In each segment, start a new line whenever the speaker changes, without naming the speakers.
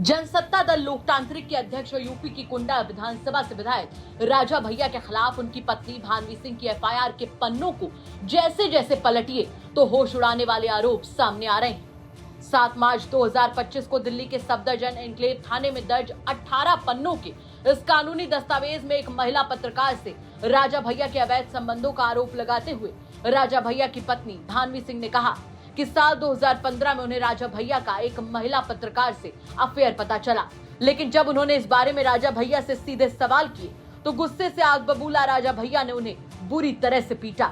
जनसत्ता दल लोकतांत्रिक के अध्यक्ष और यूपी की कुंडा विधानसभा से विधायक राजा भैया के खिलाफ उनकी पत्नी भानवी सिंह की एफआईआर के पन्नों को जैसे जैसे पलटिए तो होश उड़ाने वाले आरोप सामने आ रहे हैं। 7 मार्च 2025 को दिल्ली के सफदरजंग एन्क्लेव थाने में दर्ज 18 पन्नों के इस कानूनी दस्तावेज में एक महिला पत्रकार से राजा भैया के अवैध संबंधों का आरोप लगाते हुए राजा भैया की पत्नी भानवी सिंह ने कहा कि साल 2015 में उन्हें राजा भैया का एक महिला पत्रकार से अफेयर पता चला, लेकिन जब उन्होंने इस बारे में राजा भैया से सीधे सवाल किए तो गुस्से से आग बबूला राजा भैया ने उन्हें बुरी तरह से पीटा।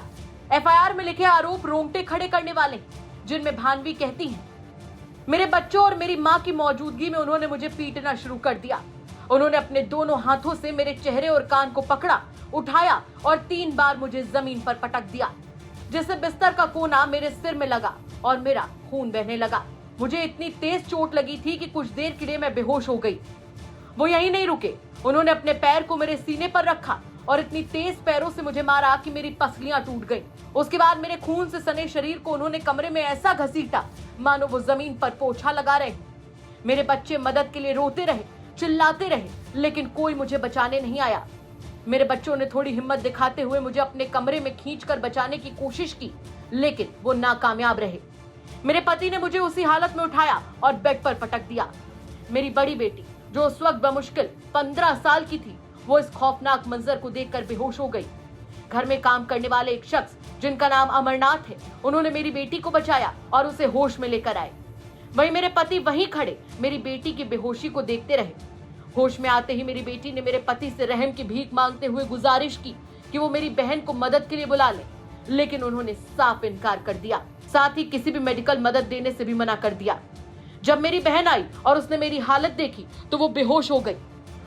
एफआईआर में लिखे आरोप रोंगटे खड़े करने वाले, जिनमें भानवी कहती हैं, मेरे बच्चों और मेरी मां की मौजूदगी में उन्होंने मुझे पीटना शुरू कर दिया। उन्होंने अपने दोनों हाथों से मेरे चेहरे और कान को पकड़ा, उठाया और 3 बार मुझे जमीन पर पटक दिया, जिससे बिस्तर का कोना मेरे सिर में लगा और मेरा खून बहने लगा। मुझे इतनी तेज चोट लगी थी कि कुछ देर के लिए मैं बेहोश हो गई। वो यहीं नहीं रुके, उन्होंने अपने पैर को मेरे सीने पर रखा और इतनी तेज पैरों से मुझे मारा कि मेरी पसलियां टूट गई। उसके बाद मेरे खून से सने शरीर को उन्होंने कमरे में ऐसा घसीटा मानो वो जमीन पर पोछा लगा रहे। मेरे बच्चे मदद के लिए रोते रहे, चिल्लाते रहे, लेकिन कोई मुझे बचाने नहीं आया। मेरे बच्चों ने थोड़ी हिम्मत दिखाते हुए मुझे अपने कमरे में खींचकर बचाने की कोशिश की, लेकिन वो नाकामयाब रहे। मेरे पति ने मुझे उसी हालत में उठाया और बेड पर पटक दिया। मेरी बड़ी बेटी, जो उस वक्त बमुश्किल 15 साल की थी, वो इस खौफनाक मंजर को देखकर बेहोश हो गई। घर में काम करने वाले एक शख्स, जिनका नाम अमरनाथ है, उन्होंने मेरी बेटी को बचाया और उसे होश में लेकर आए। वहीं मेरे पति वहीं खड़े मेरी बेटी की बेहोशी को देखते रहे। होश में आते ही मेरी बेटी ने मेरे पति से रहम की भीख मांगते हुए गुजारिश की कि वो मेरी बहन को मदद के लिए बुला ले, लेकिन उन्होंने साफ इनकार कर दिया। साथ ही किसी भी मेडिकल मदद देने से भी मना कर दिया। जब मेरी बहन आई और उसने मेरी हालत देखी तो वो बेहोश हो गई।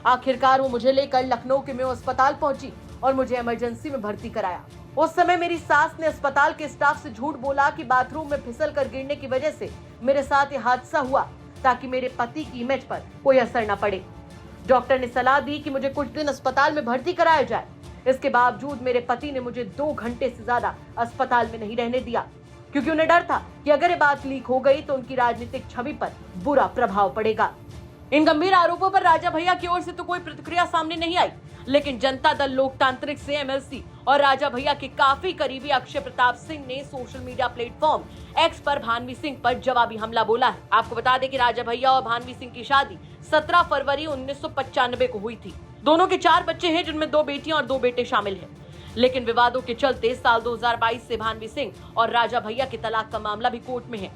आखिरकार वो मुझे लेकर लखनऊ के मेयो अस्पताल पहुंची और मुझे इमरजेंसी में भर्ती कराया। उस समय मेरी सास ने अस्पताल के स्टाफ से झूठ बोला कि बाथरूम में फिसल कर गिरने की वजह से मेरे साथ ये हादसा हुआ, ताकि मेरे पति की इमेज पर कोई असर न पड़े। डॉक्टर ने सलाह दी कि मुझे कुछ दिन अस्पताल में भर्ती कराया जाए। इसके बावजूद मेरे पति ने मुझे 2 घंटे से ज्यादा अस्पताल में नहीं रहने दिया, क्योंकि उन्हें डर था कि अगर ये बात लीक हो गई तो उनकी राजनीतिक छवि पर बुरा प्रभाव पड़ेगा। इन गंभीर आरोपों पर राजा भैया की ओर से तो कोई प्रतिक्रिया सामने नहीं आई, लेकिन जनता दल लोकतांत्रिक से एमएलसी और राजा भैया के काफी करीबी अक्षय प्रताप सिंह ने सोशल मीडिया प्लेटफॉर्म एक्स पर भानवी सिंह पर जवाबी हमला बोला है। आपको बता दें कि राजा भैया और भानवी सिंह की शादी 17 फरवरी 1995 को हुई थी। दोनों के 4 बच्चे हैं, जिनमें 2 बेटियां और 2 बेटे शामिल हैं। लेकिन विवादों के चलते साल 2022 से भानवी सिंह और राजा भैया के तलाक का मामला भी कोर्ट में है।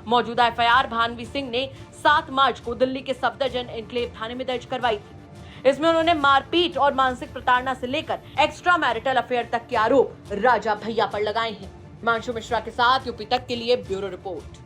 मौजूदा एफआईआर भानवी सिंह ने 7 मार्च को दिल्ली के सफदरजंग एन्क्लेव थाने में दर्ज करवाई थी। इसमें उन्होंने मारपीट और मानसिक प्रताड़ना से लेकर एक्स्ट्रा मैरिटल अफेयर तक के आरोप राजा भैया पर लगाए हैं। हिमांशु मिश्रा के साथ यूपी तक के लिए ब्यूरो रिपोर्ट।